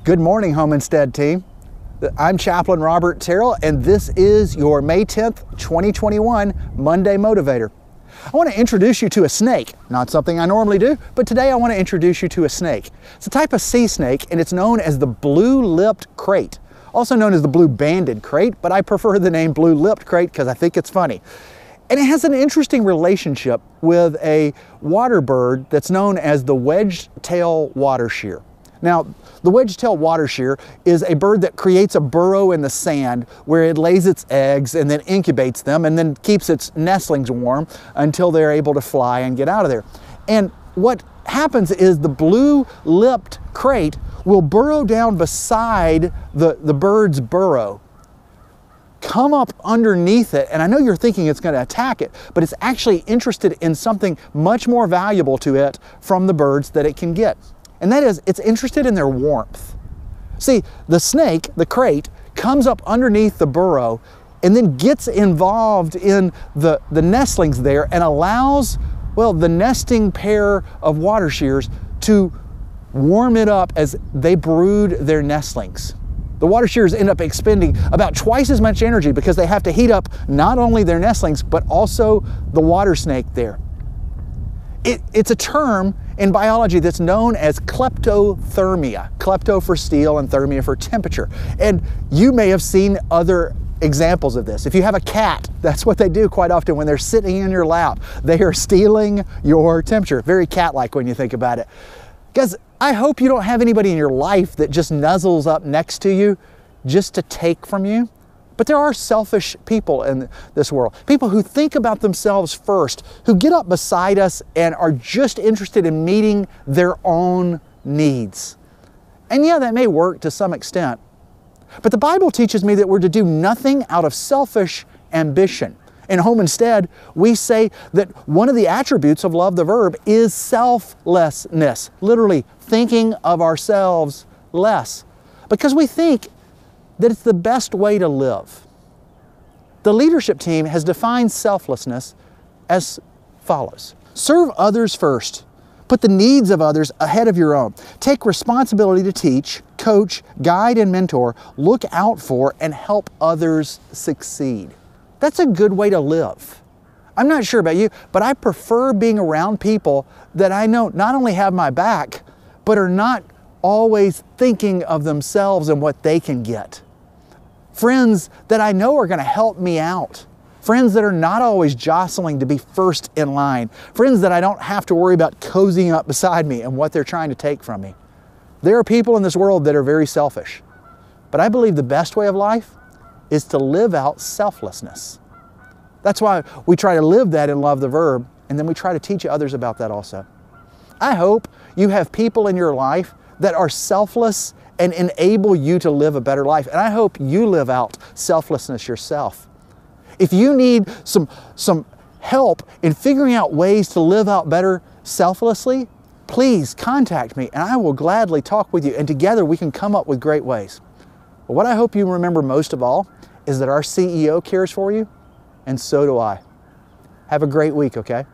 Good morning, Homestead team. I'm Chaplain Robert Terrell, and this is your May 10th, 2021 Monday Motivator. I want to introduce you to a snake. Not something I normally do, but today I want to introduce you to a snake. It's a type of sea snake, and it's known as the blue-lipped crate, also known as the blue-banded crate, but I prefer the name blue-lipped crate because I think it's funny. And it has an interesting relationship with a water bird that's known as the wedge-tail water shear. Now, the wedge-tail water shear is a bird that creates a burrow in the sand where it lays its eggs and then incubates them and then keeps its nestlings warm until they're able to fly and get out of there. And what happens is the blue-lipped crate will burrow down beside the bird's burrow, come up underneath it, and I know you're thinking it's going to attack it, but it's actually interested in something much more valuable to it from the birds that it can get. And that is, it's interested in their warmth. See, the snake, the crate, comes up underneath the burrow and then gets involved in the nestlings there and allows, well, the nesting pair of water shears to warm it up as they brood their nestlings. The water shears end up expending about twice as much energy because they have to heat up not only their nestlings, but also the water snake there. It's a term in biology that's known as kleptothermia. Klepto for steel and thermia for temperature. And you may have seen other examples of this. If you have a cat, that's what they do quite often when they're sitting in your lap. They are stealing your temperature. Very cat-like when you think about it. Guys, I hope you don't have anybody in your life that just nuzzles up next to you just to take from you. But there are selfish people in this world, people who think about themselves first, who get up beside us and are just interested in meeting their own needs. And yeah, that may work to some extent. But the Bible teaches me that we're to do nothing out of selfish ambition. In Homestead, we say that one of the attributes of love, the verb, is selflessness, literally thinking of ourselves less, because we think that it's the best way to live. The leadership team has defined selflessness as follows. Serve others first. Put the needs of others ahead of your own. Take responsibility to teach, coach, guide, and mentor. Look out for and help others succeed. That's a good way to live. I'm not sure about you, but I prefer being around people that I know not only have my back, but are not always thinking of themselves and what they can get. Friends that I know are going to help me out. Friends that are not always jostling to be first in line. Friends that I don't have to worry about cozying up beside me and what they're trying to take from me. There are people in this world that are very selfish. But I believe the best way of life is to live out selflessness. That's why we try to live that in Love the Verb, and then we try to teach others about that also. I hope you have people in your life that are selfless and enable you to live a better life. And I hope you live out selflessness yourself. If you need some help in figuring out ways to live out better selflessly, please contact me and I will gladly talk with you, and together we can come up with great ways. But what I hope you remember most of all is that our CEO cares for you, and so do I. Have a great week, okay?